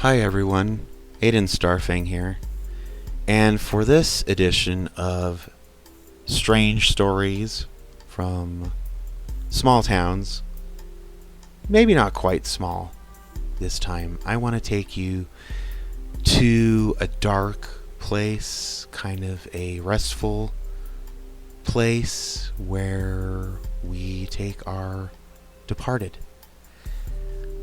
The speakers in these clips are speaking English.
Hi everyone, Aiden Starfang here, and for this edition of Strange Stories from Small Towns, maybe not quite small this time, I want to take you to a dark place, kind of a restful place where we take our departed.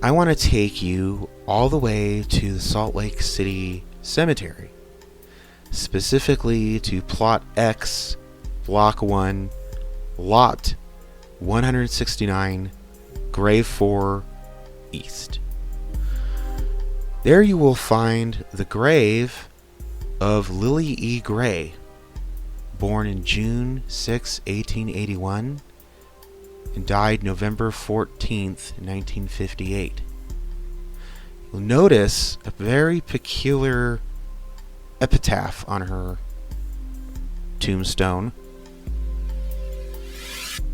I want to take you all the way to the Salt Lake City Cemetery, specifically to Plot X, Block 1, Lot 169, Grave 4, East. There you will find the grave of Lily E. Gray, born in June 6, 1881, and died November 14th, 1958. You'll notice a very peculiar epitaph on her tombstone,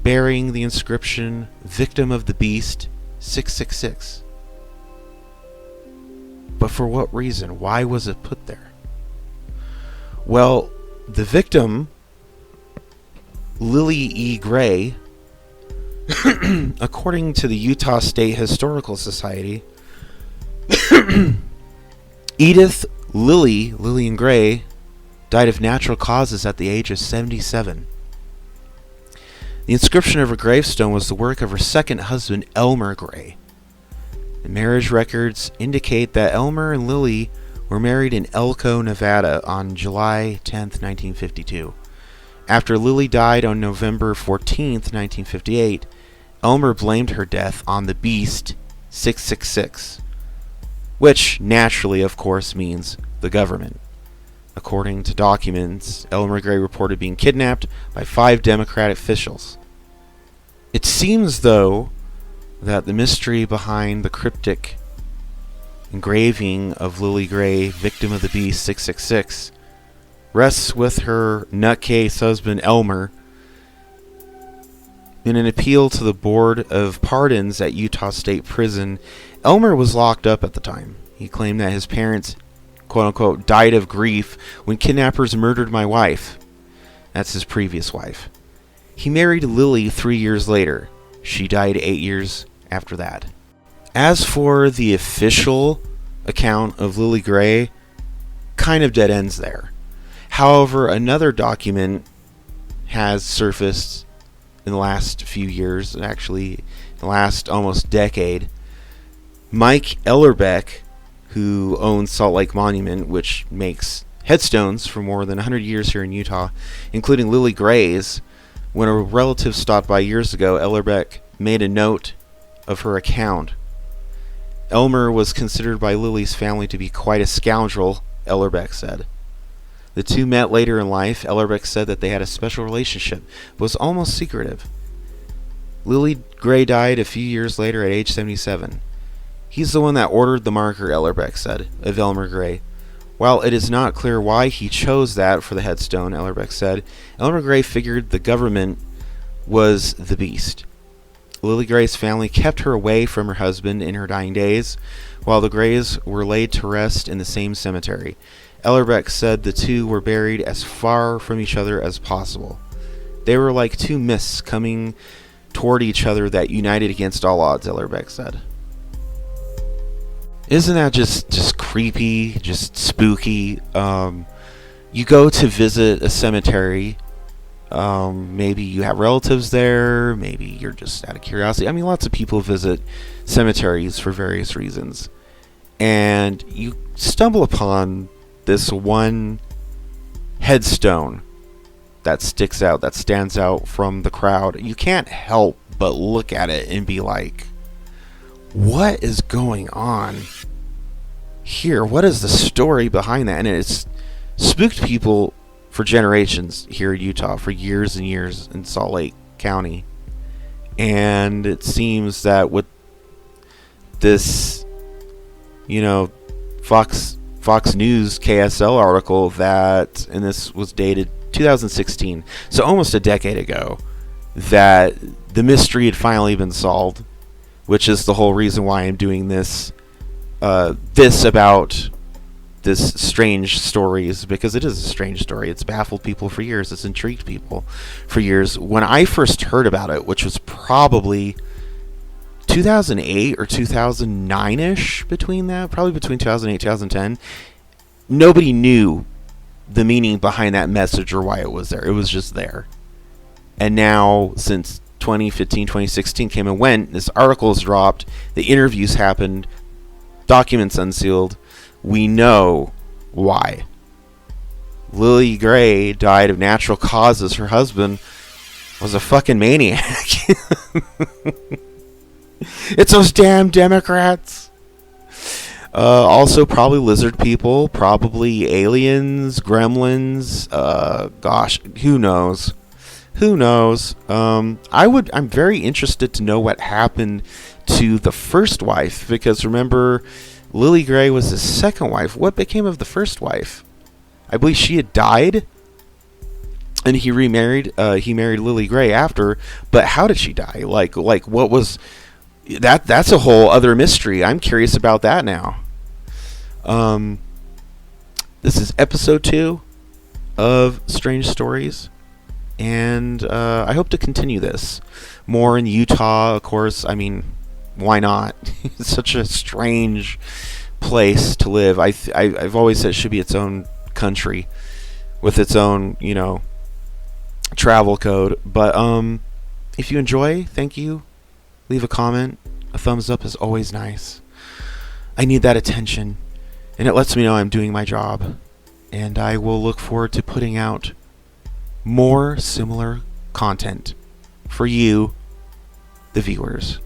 bearing the inscription, "Victim of the Beast, 666. But for what reason? Why was it put there? Well, the victim, Lily E. Gray, according to the Utah State Historical Society, Edith Lillian Gray died of natural causes at the age of 77. The inscription of her gravestone was the work of her second husband, Elmer Gray. The marriage records indicate that Elmer and Lily were married in Elko, Nevada on July 10th, 1952. After Lily died on November 14th, 1958, Elmer blamed her death on the beast 666, which naturally, of course, means the government. According to documents, Elmer Gray reported being kidnapped by 5 Democratic officials. It seems, though, that the mystery behind the cryptic engraving of Lily Gray, victim of the beast 666, rests with her nutcase husband Elmer. In an appeal to the Board of Pardons at Utah State Prison, Elmer was locked up at the time. He claimed that his parents, quote-unquote, died of grief when kidnappers murdered my wife. That's his previous wife. He married Lily 3 years later. She died 8 years after that. As for the official account of Lily Gray, kind of dead ends there. However, another document has surfaced in the last few years, actually the last almost decade. Mike Ellerbeck, who owns Salt Lake Monument, which makes headstones for more than 100 years here in Utah, including Lily Gray's, when a relative stopped by years ago, Ellerbeck made a note of her account. Elmer was considered by Lily's family to be quite a scoundrel, Ellerbeck said. The two met later in life. Ellerbeck said that they had a special relationship, but was almost secretive. Lily Gray died a few years later at age 77. He's the one that ordered the marker, Ellerbeck said, of Elmer Gray. While it is not clear why he chose that for the headstone, Ellerbeck said, Elmer Gray figured the government was the beast. Lily Gray's family kept her away from her husband in her dying days, while the Grays were laid to rest in the same cemetery. Ellerbeck said the two were buried as far from each other as possible. They were like two mists coming toward each other that united against all odds, Ellerbeck said. Isn't that just creepy, just spooky? You go to visit a cemetery, maybe you have relatives there, maybe you're just out of curiosity. I mean, lots of people visit cemeteries for various reasons. And you stumble upon this one headstone that sticks out, that stands out from the crowd. You can't help but look at it and be like, what is going on here? What is the story behind that? And it's spooked people for generations here in Utah, for years and years in Salt Lake County. And it seems that with this, Fox News KSL article that, and this was dated 2016, so almost a decade ago, that the mystery had finally been solved, which is the whole reason why I'm doing this this about this strange stories, because it is a strange story. It's baffled people for years. It's intrigued people for years. When I first heard about it, which was probably 2008 or 2009-ish, probably between 2008 2010, nobody knew the meaning behind that message or why it was there. It was just there. And now, since 2015, 2016 came and went, this article is dropped, the interviews happened, documents unsealed, we know why. Lily Gray died of natural causes. Her husband was a fucking maniac. It's those damn Democrats. Also, probably lizard people, probably aliens, gremlins. Gosh, who knows? Who knows? I'm very interested to know what happened to the first wife, because remember, Lily Gray was his second wife. What became of the first wife? I believe she had died, and he remarried. He married Lily Gray after. But how did she die? Like what was that? That's a whole other mystery. I'm curious about that now. This is episode 2 of Strange Stories, and I hope to continue this more in Utah. Of course, I mean, why not? It's such a strange place to live. I've always said it should be its own country with its own, travel code. But if you enjoy, thank you. Leave a comment. A thumbs up is always nice. I need that attention, and it lets me know I'm doing my job. And I will look forward to putting out more similar content for you, the viewers.